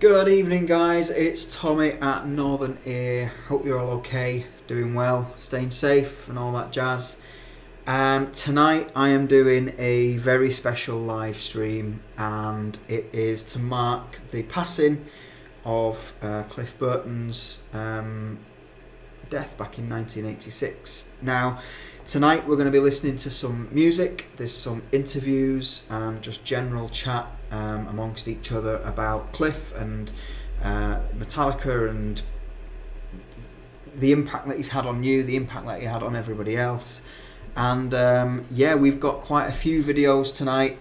Good evening, guys. It's Tommy at Northern Ear. Hope you're all okay, doing well, staying safe and all that jazz. Tonight I am doing a very special live stream, and it is to mark the passing of Cliff Burton's death back in 1986. Now, tonight we're going to be listening to some music, there's some interviews and just general chat amongst each other about Cliff and Metallica and the impact that he's had on you, the impact that he had on everybody else. And yeah, we've got quite a few videos tonight.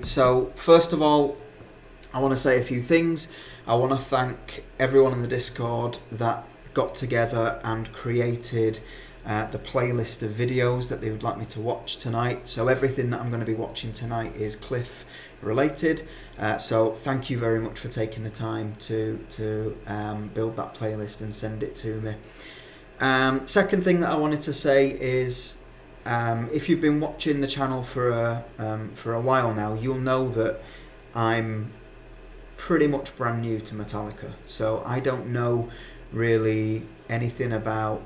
So first of all, I want to say a few things. I want to thank everyone in the Discord that got together and created the playlist of videos that they would like me to watch tonight. So everything that I'm going to be watching tonight is Cliff related. So thank you very much for taking the time to build that playlist and send it to me. Second thing that I wanted to say is if you've been watching the channel for a while now, you'll know that I'm pretty much brand new to Metallica. So I don't know really anything about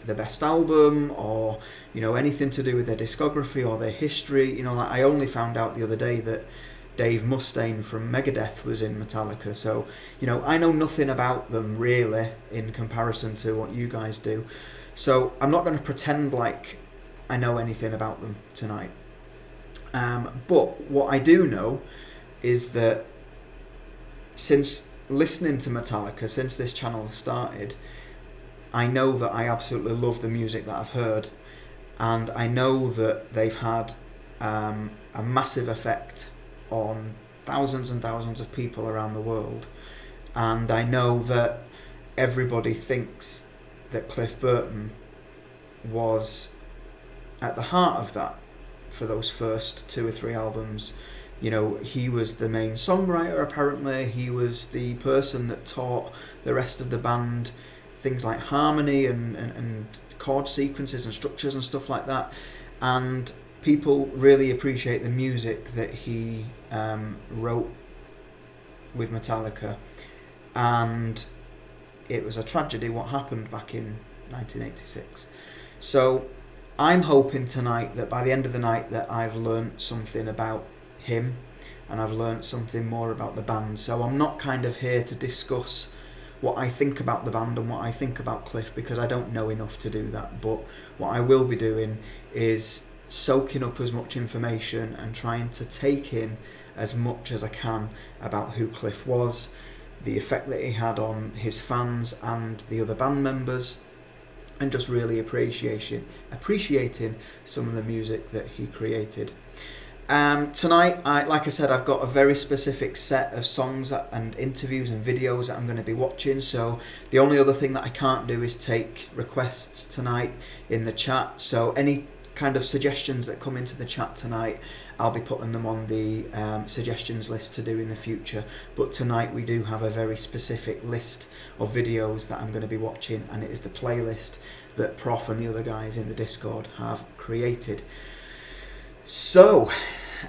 the best album or anything to do with their discography or their history. Like I only found out the other day that Dave Mustaine from Megadeth was in Metallica. So I know nothing about them really in comparison to what you guys do. So I'm not going to pretend like I know anything about them tonight. But what I do know is that since listening to Metallica, since this channel started, I know that I absolutely love the music that I've heard, and I know that they've had a massive effect on thousands and thousands of people around the world, and I know that everybody thinks that Cliff Burton was at the heart of that for those first 2 or 3 albums. He was the main songwriter apparently. He was the person that taught the rest of the band things like harmony and chord sequences and structures and stuff like that. And people really appreciate the music that he wrote with Metallica. And it was a tragedy what happened back in 1986. So I'm hoping tonight that by the end of the night that I've learnt something about him and I've learnt something more about the band. So I'm not kind of here to discuss what I think about the band and what I think about Cliff, because I don't know enough to do that. But what I will be doing is soaking up as much information and trying to take in as much as I can about who Cliff was, the effect that he had on his fans and the other band members, and just really appreciating some of the music that he created. Tonight, like I said, I've got a very specific set of songs and interviews and videos that I'm going to be watching. So the only other thing that I can't do is take requests tonight in the chat. So any kind of suggestions that come into the chat tonight, I'll be putting them on the suggestions list to do in the future. But tonight we do have a very specific list of videos that I'm going to be watching, and it is the playlist that Prof and the other guys in the Discord have created. So,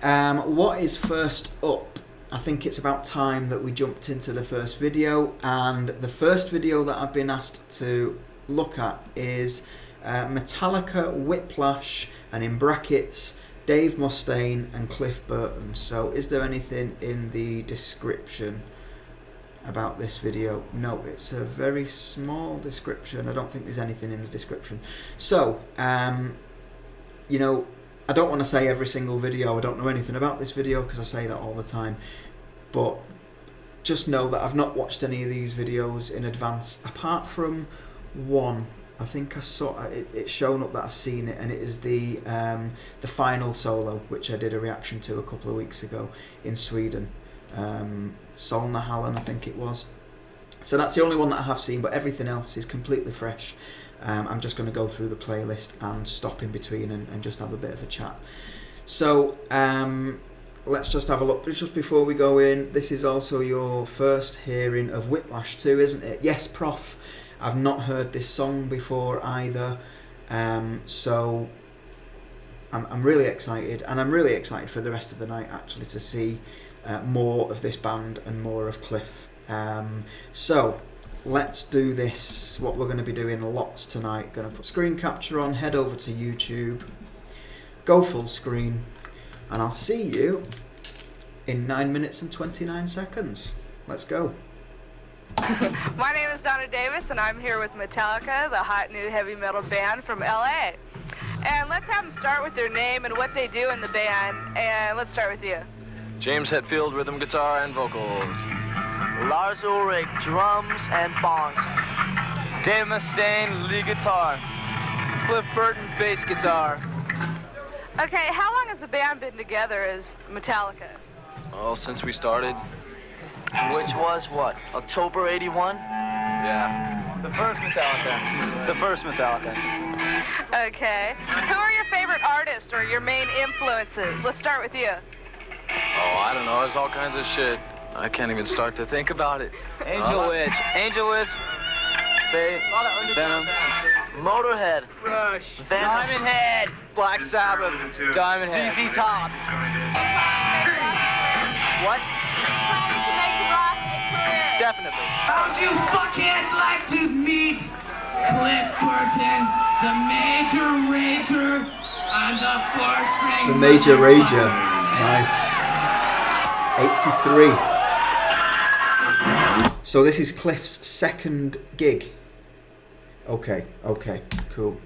what is first up? I think it's about time that we jumped into the first video, and the first video that I've been asked to look at is Metallica, Whiplash, and in brackets, Dave Mustaine and Cliff Burton. So is there anything in the description about this video? No, it's a very small description. I don't think there's anything in the description. So, I don't want to say every single video I don't know anything about this video, because I say that all the time, but just know that I've not watched any of these videos in advance, apart from one. I think I saw it's shown up that I've seen it, and it is the final solo, which I did a reaction to a couple of weeks ago in Sweden. Solnahallen, I think it was. So that's the only one that I have seen, but everything else is completely fresh. I'm just going to go through the playlist and stop in between and just have a bit of a chat. So let's just have a look. But just before we go in, this is also your first hearing of Whiplash 2, isn't it? Yes, Prof. I've not heard this song before either. So I'm really excited, and I'm really excited for the rest of the night actually to see more of this band and more of Cliff So let's do this. What we're going to be doing lots tonight. Going to put screen capture on, head over to YouTube, go full screen, and I'll see you in 9 minutes and 29 seconds. Let's go. My name is Donna Davis, and I'm here with Metallica, the hot new heavy metal band from LA. And let's have them start with their name and what they do in the band. And let's start with you. James Hetfield, rhythm guitar and vocals. Lars Ulrich, drums and bongs. Dave Mustaine, lead guitar. Cliff Burton, bass guitar. Okay, how long has the band been together as Metallica? Well, since we started. Which was what? October 81? Yeah. The first Metallica. The first Metallica. Okay. Who are your favorite artists or your main influences? Let's start with you. Oh, I don't know. There's all kinds of shit. I can't even start to think about it. Angel Witch, Faith, Venom, Motorhead, Rush, Venom, Diamond Head, Black Sabbath, Diamond Head, ZZ Top. What? Planning to make rock a career. Definitely. How'd you fuckheads like to meet Cliff Burton, the Major Rager, on the four-string? The Major Rager. Nice. 83. So this is Cliff's second gig. Okay, cool.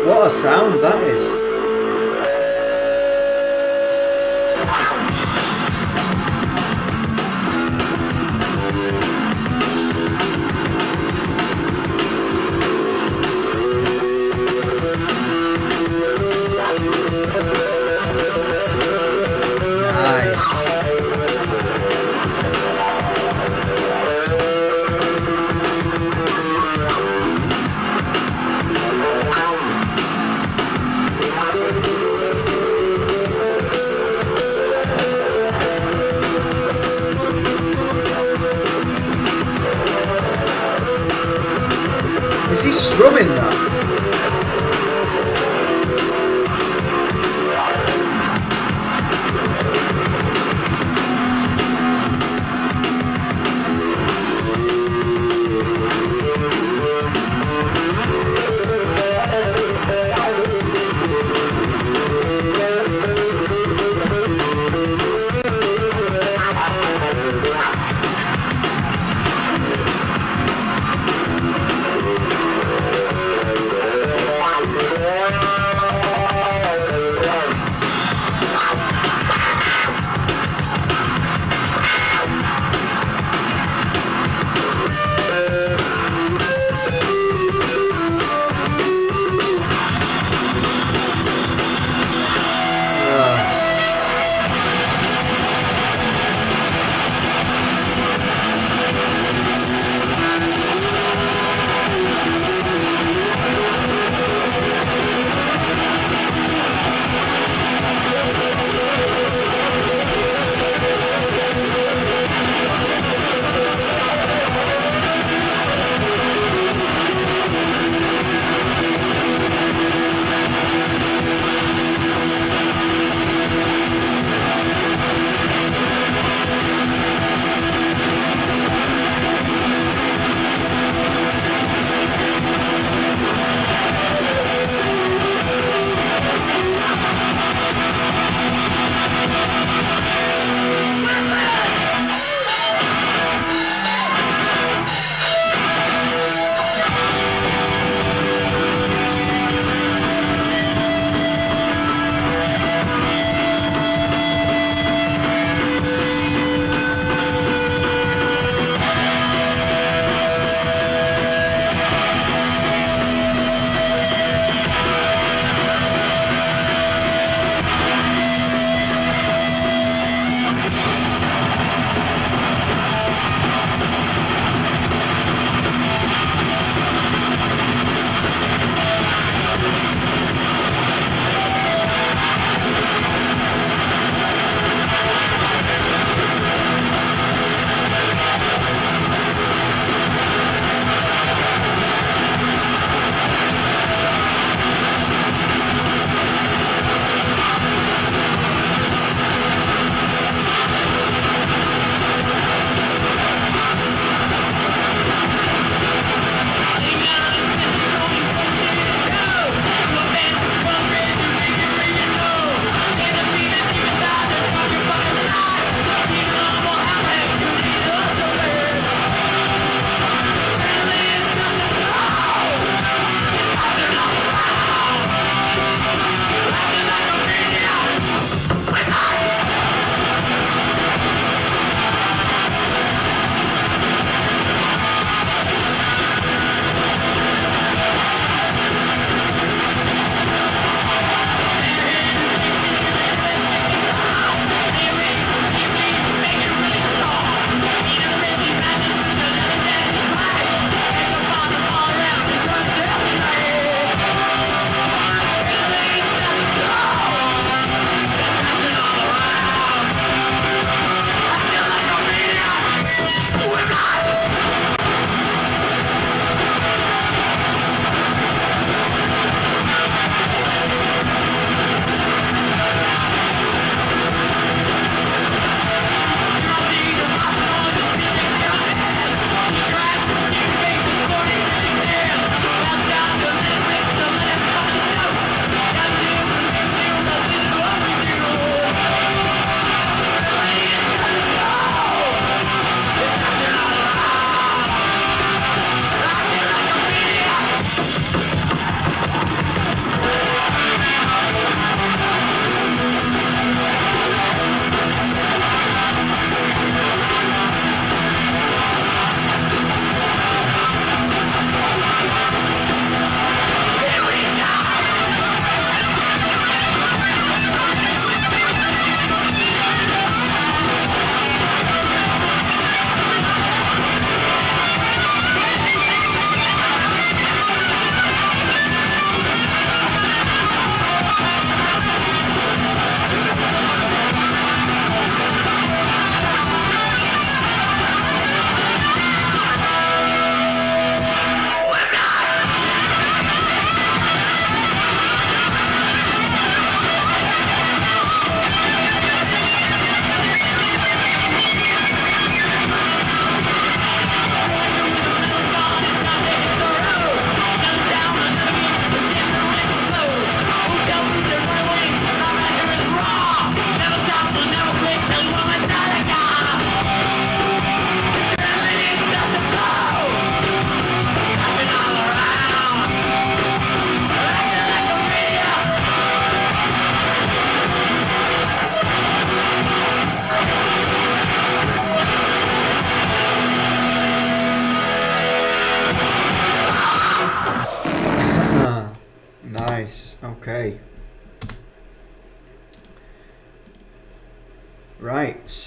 What a sound that is. Is he strumming that?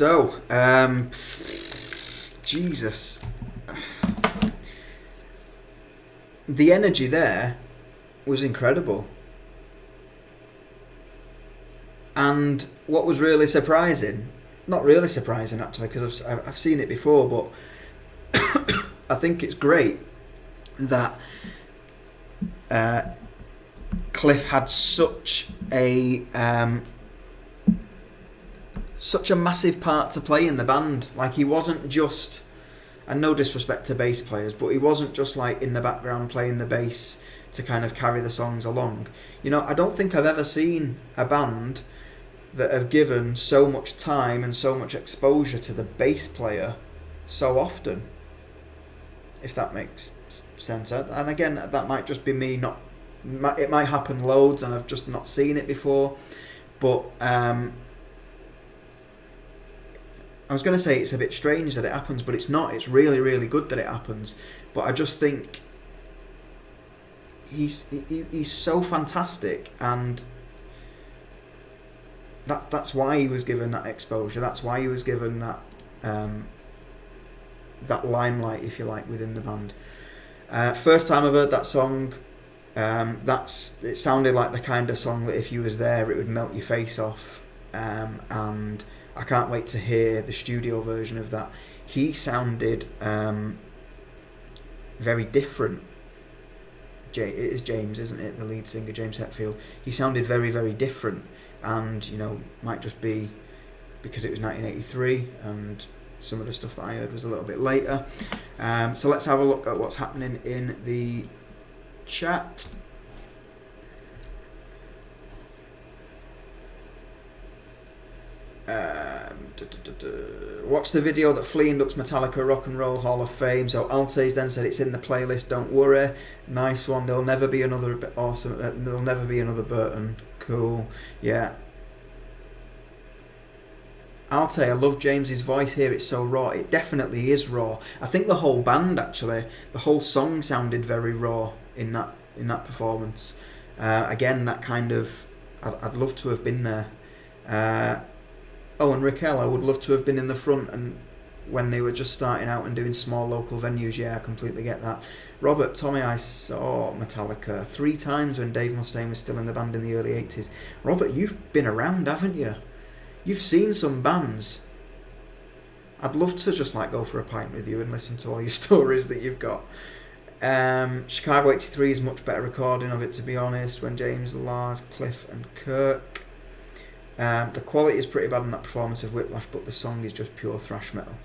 so Jesus, the energy there was incredible. And what was really surprising, not really surprising actually, because I've seen it before, but I think it's great that Cliff had such a massive part to play in the band. Like, he wasn't just, and no disrespect to bass players, but he wasn't just like in the background playing the bass to kind of carry the songs along. You know, I don't think I've ever seen a band that have given so much time and so much exposure to the bass player so often, if that makes sense. And again, that might just be me, it might happen loads and I've just not seen it before, but I was going to say it's a bit strange that it happens, but it's not. It's really, really good that it happens. But I just think he's so fantastic, and that's why he was given that exposure. That's why he was given that that limelight, if you like, within the band. First time I've heard that song, it sounded like the kind of song that if you was there, it would melt your face off. And I can't wait to hear the studio version of that. He sounded very different. It is James, isn't it? The lead singer, James Hetfield. He sounded very, very different. And, you know, might just be because it was 1983 and some of the stuff that I heard was a little bit later. So let's have a look at what's happening in the chat. Watch the video that Flea inducts Metallica Rock and Roll Hall of Fame. So Altes then said it's in the playlist. Don't worry. Nice one. There'll never be another awesome. There'll never be another Burton. Cool. Yeah. Alte, I love James's voice here. It's so raw. It definitely is raw. I think the whole band actually, the whole song sounded very raw in that performance. Again, that kind of, I'd love to have been there. And Raquel, I would love to have been in the front and when they were just starting out and doing small local venues. Yeah, I completely get that. Robert, Tommy, I saw Metallica 3 times when Dave Mustaine was still in the band in the early 80s. Robert, you've been around, haven't you? You've seen some bands. I'd love to just like go for a pint with you and listen to all your stories that you've got. Chicago 83 is much better recording of it, to be honest, when James, Lars, Cliff and Kirk. The quality is pretty bad in that performance of Whiplash, but the song is just pure thrash metal.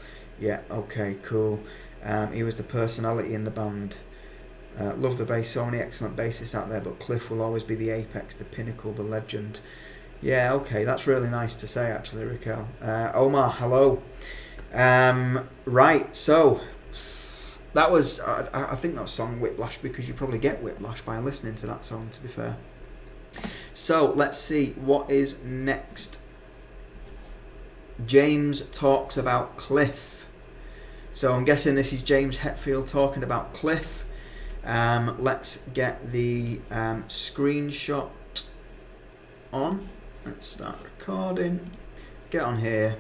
Yeah, okay, cool. He was the personality in the band. Love the bass, so many excellent bassists out there, but Cliff will always be the apex, the pinnacle, the legend. Yeah, okay, that's really nice to say actually, Raquel. Omar, hello. Right, so that was, I think that was song Whiplash, because you probably get Whiplash by listening to that song, to be fair. So let's see what is next. James talks about Cliff. So I'm guessing this is James Hetfield talking about Cliff. Let's get the screenshot on. Let's start recording. Get on here.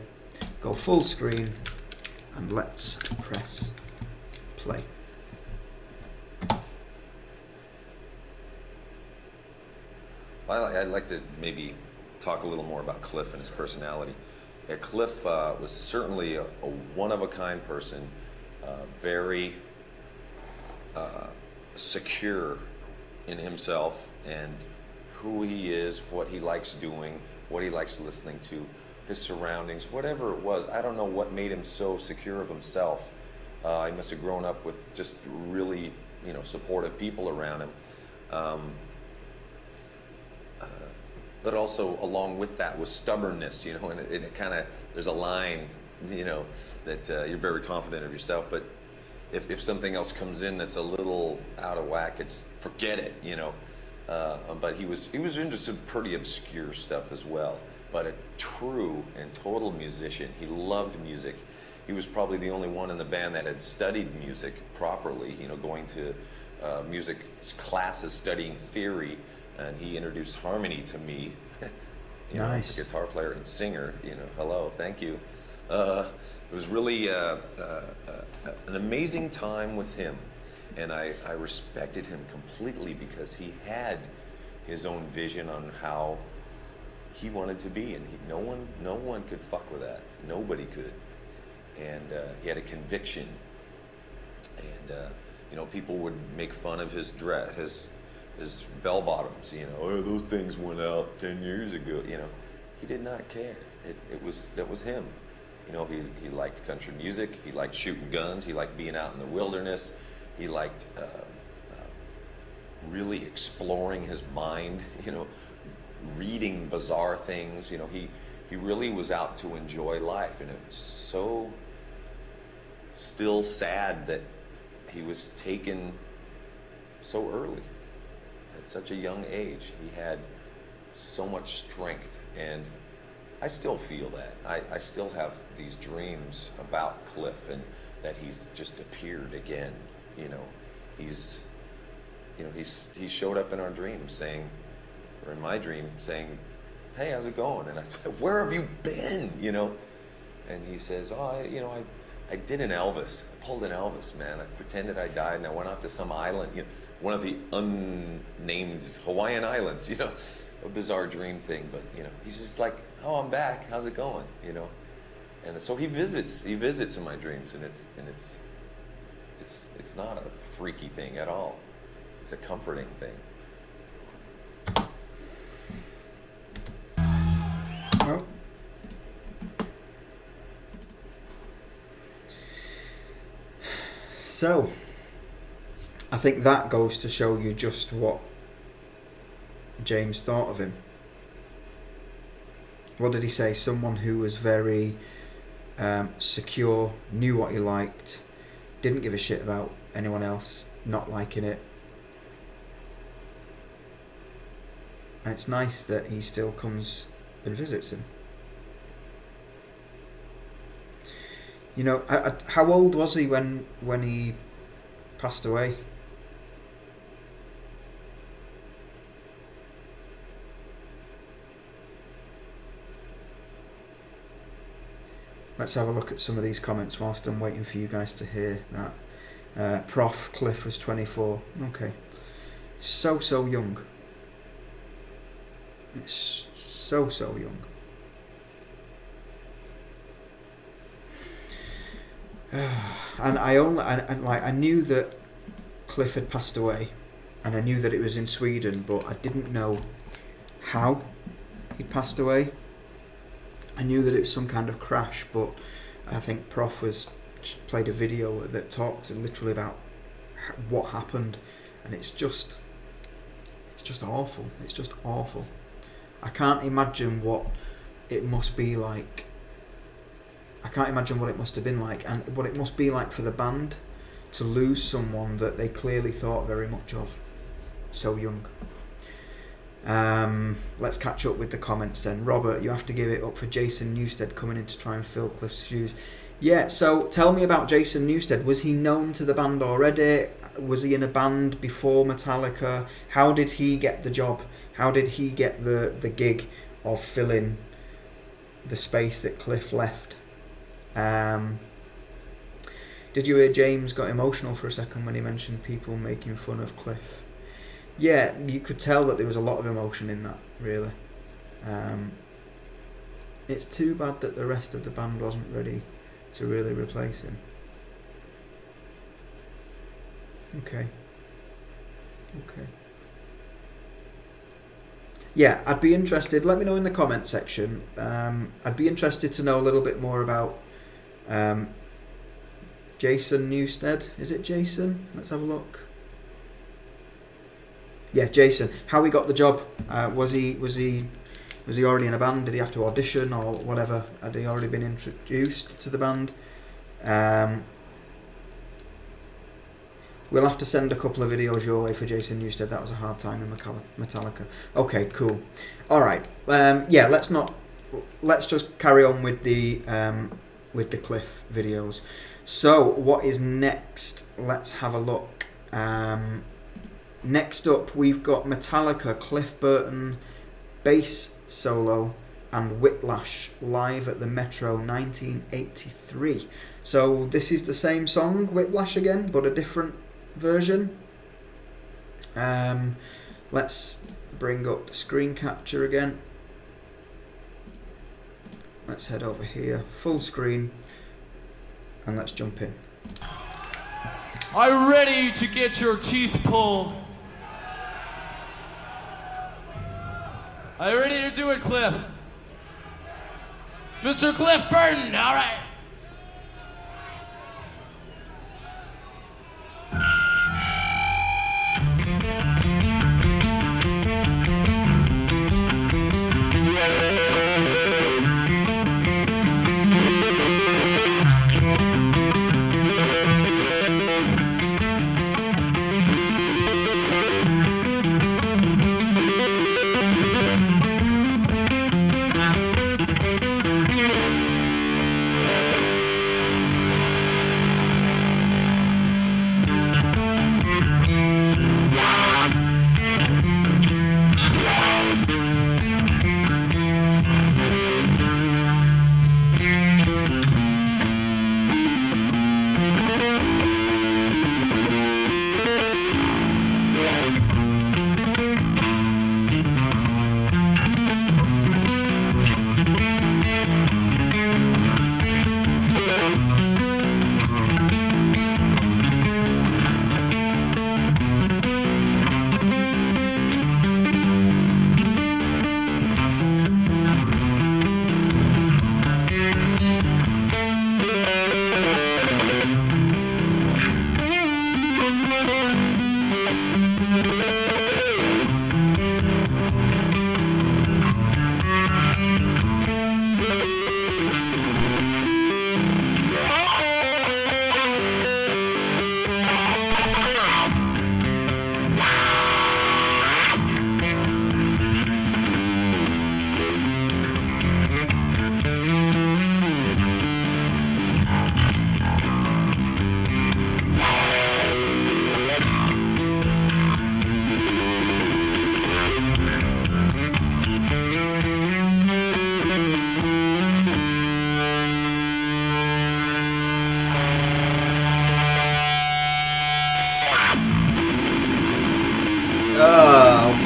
Go full screen. And let's press play. I'd like to maybe talk a little more about Cliff and his personality. Yeah, Cliff was certainly a one-of-a-kind person, very secure in himself and who he is, what he likes doing, what he likes listening to, his surroundings, whatever it was. I don't know what made him so secure of himself. He must have grown up with just really, supportive people around him. But also along with that was stubbornness, and it kind of, there's a line, that you're very confident of yourself, but if something else comes in that's a little out of whack, it's forget it, But he was into some pretty obscure stuff as well, but a true and total musician. He loved music. He was probably the only one in the band that had studied music properly, going to music classes, studying theory. And he introduced harmony to me. Nice. Guitar player and singer. Hello, thank you. It was really an amazing time with him, and I respected him completely because he had his own vision on how he wanted to be, and no one could fuck with that. Nobody could, and he had a conviction. And you know, people would make fun of his dress, his bell bottoms. You know, oh, those things went out 10 years ago. You know, he did not care. That was him. You know, he liked country music. He liked shooting guns. He liked being out in the wilderness. He liked really exploring his mind. You know, reading bizarre things. You know, he really was out to enjoy life, and it was so still sad that he was taken so early at such a young age. He had so much strength, and I still feel that. I still have these dreams about Cliff, and that he's just appeared again. You know, he showed up in our dreams saying, or in my dream saying, "Hey, how's it going?" And I said, "Where have you been?" You know, and he says, "Oh, I did an Elvis. I pulled an Elvis, man. I pretended I died, and I went out to some island, you know, one of the unnamed Hawaiian islands, you know, a bizarre dream thing." But you know, he's just like, "Oh, I'm back. How's it going?" You know, and so he visits in my dreams, and it's not a freaky thing at all. It's a comforting thing. Well, so I think that goes to show you just what James thought of him. What did he say? Someone who was very secure, knew what he liked, didn't give a shit about anyone else not liking it. And it's nice that he still comes and visits him. You know, how old was he when he passed away? Let's have a look at some of these comments whilst I'm waiting for you guys to hear that. Prof. Cliff was 24. Okay. So young. It's so young. And I knew that Cliff had passed away, and I knew that it was in Sweden, but I didn't know how he'd passed away. I knew that it was some kind of crash, but I think Prof played a video that talked literally about what happened, and it's just awful. It's just awful. I can't imagine what it must be like. I can't imagine what it must have been like, and what it must be like for the band to lose someone that they clearly thought very much of so young. Let's catch up with the comments then. Robert, you have to give it up for Jason Newsted coming in to try and fill Cliff's shoes. Yeah, so tell me about Jason Newsted. Was he known to the band already? Was he in a band before Metallica? How did he get the job? How did he get the gig of filling the space that Cliff left? Did you hear James got emotional for a second when he mentioned people making fun of Cliff? Yeah, you could tell that there was a lot of emotion in that, really. It's too bad that the rest of the band wasn't ready to really replace him. Okay. Yeah, I'd be interested. Let me know in the comment section. I'd be interested to know a little bit more about Jason Newsted. Is it Jason? Let's have a look. Yeah, Jason. How he got the job? Was he already in a band? Did he have to audition or whatever? Had he already been introduced to the band? We'll have to send a couple of videos your way for Jason Newsted. That was a hard time in Metallica. Okay, cool. All right. Yeah, let's just carry on with the Cliff videos. So, what is next? Let's have a look. Next up, we've got Metallica, Cliff Burton, bass solo, and Whiplash live at the Metro 1983. So this is the same song, Whiplash again, but a different version. Let's bring up the screen capture again. Let's head over here, full screen, and let's jump in. Are you ready to get your teeth pulled? Are you ready to do it, Cliff? Mr. Cliff Burton, all right.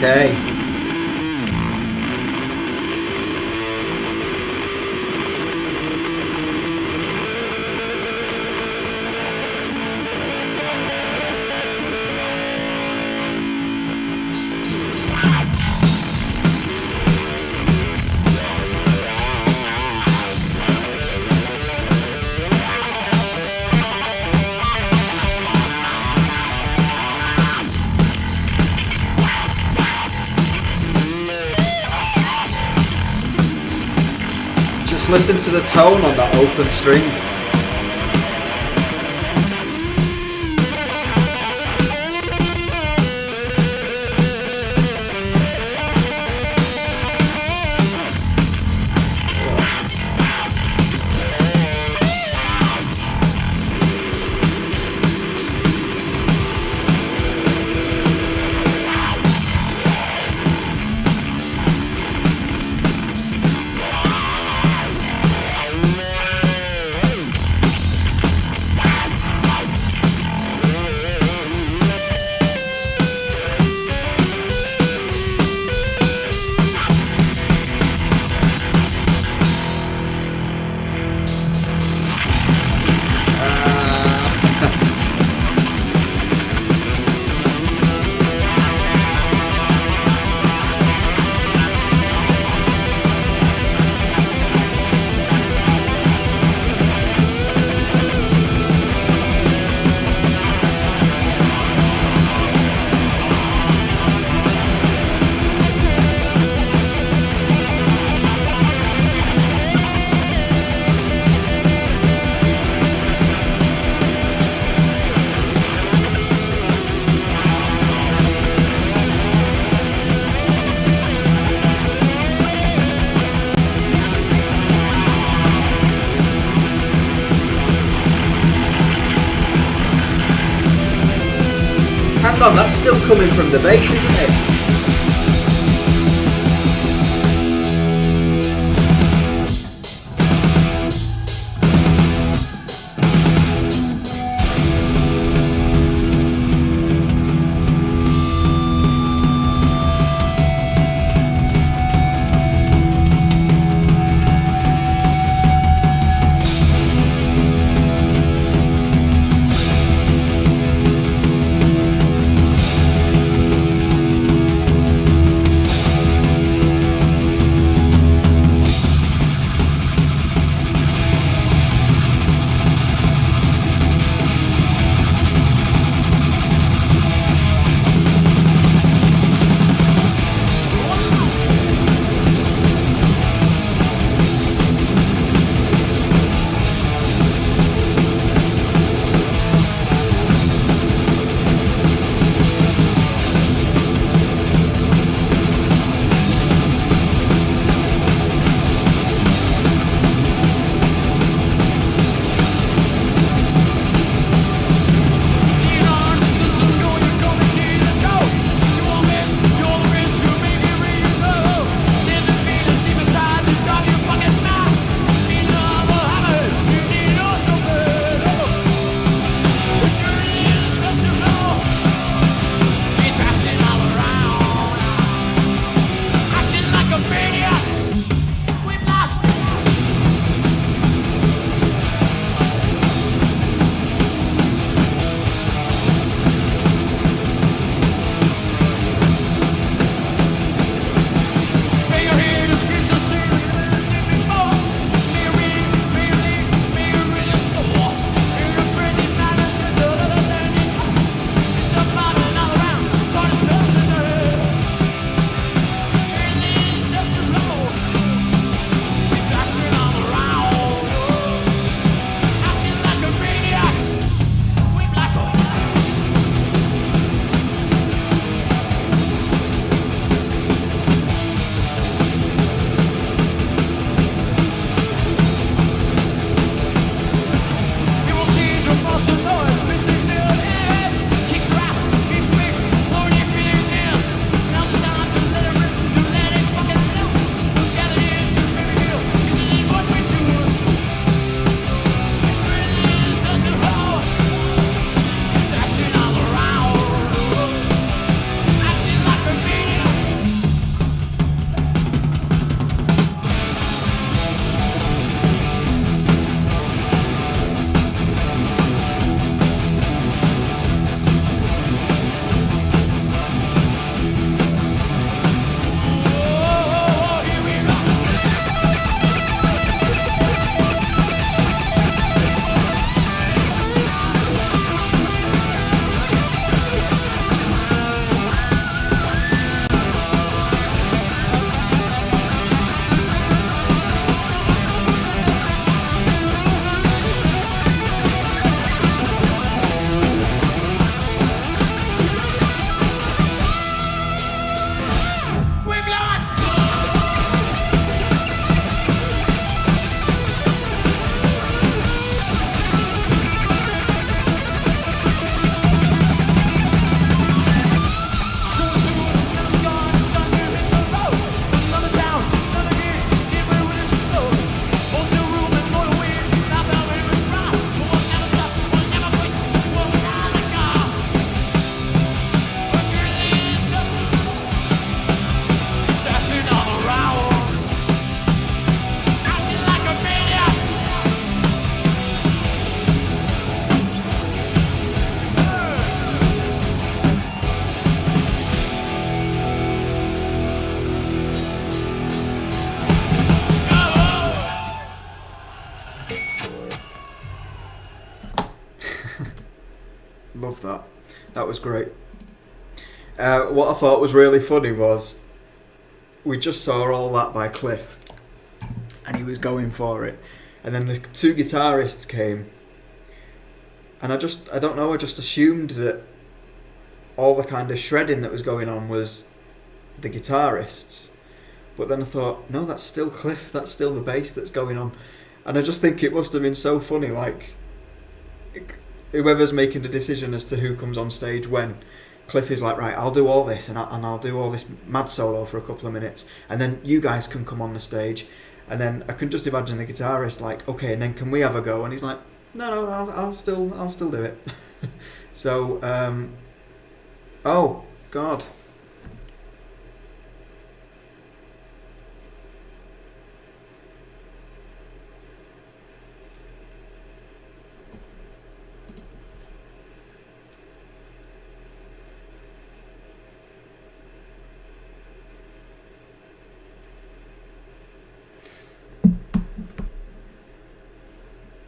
Okay. Just listen to the tone on that open string. Hang on, that's still coming from the bass, isn't it? was great. What I thought was really funny was we just saw all that by Cliff, and he was going for it, and then the two guitarists came, and I don't know, I just assumed that all the kind of shredding that was going on was the guitarists, but then I thought, no, that's still Cliff, that's still the bass that's going on, and I just think it must have been so funny, like whoever's making the decision as to who comes on stage when. Cliff is like, right, I'll do all this and I'll do all this mad solo for a couple of minutes, and then you guys can come on the stage, and then I can just imagine the guitarist like, okay, and then can we have a go? And he's like, no, I'll still do it. So, oh God,